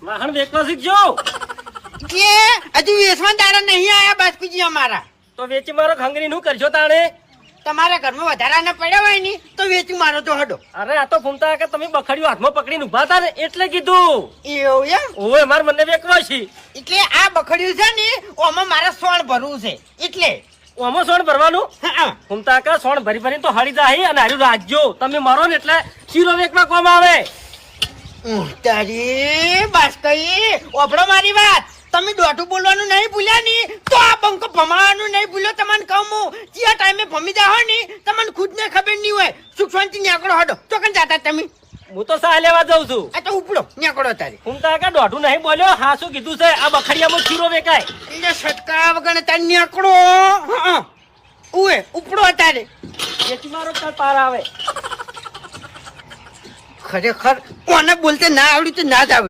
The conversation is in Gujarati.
વાહન વેચવા શીખજો કે હજુ વેચવાન દાડા નહીં આયા બાસ્કુજી અમારા. તો વેચી મારો ખંગરી નું કરજો તાણે. તમારા ઘરમાં વધારાના પડ્યા હોય ને તો વેચી મારો તો હડો. અરે આ તો ફૂમતા કે તમે બખડ્યું હાથમાં પકડીને ઉભા હતા ને એટલે કીધું. એવું એમ? ઓય માર મને વેચવા છે એટલે આ બખડ્યું છે ને ઓમાં મારે સોણ ભરવું છે એટલે. ઓમો સોણ ભરવાનું. હા ફૂમતા કે સોણ ભરી ભરીને તો હળી જાય અને હાર્યું રાખજો. તમે મારો ને એટલે શીરો વેચવા કોમ આવે. તારી બાસ્કઈ ઓપડો મારી વાત. તમે દોઢું બોલવાનું નહીં ભૂલ્યા ની તો આ બંકો ભમાવાનું નહીં ભૂલ્યો. તમને કહું હું જે ટાઈમે ભમી જાઓ ને તમને ખુદ ને ખબર નહીં હોય. સુખ શાંતિ નેકળો હડો ચોકન જાતા તમે. હું તો સહાય લેવા જાઉં છું. આ તો ઉપડો નેકળો તારી. ફૂમતા કે દોઢું નહીં બોલ્યો. હા શું કીધું છે આ બખડિયામાં શીરો વેચાય. એટલે સટકા વગર તાર નેકળો. હા ઉએ ઉપડો તારે. વેચી મારો તાર પાર આવે. ખરેખર કોને બોલતે ના આવડ્યું તો ના જ આવે.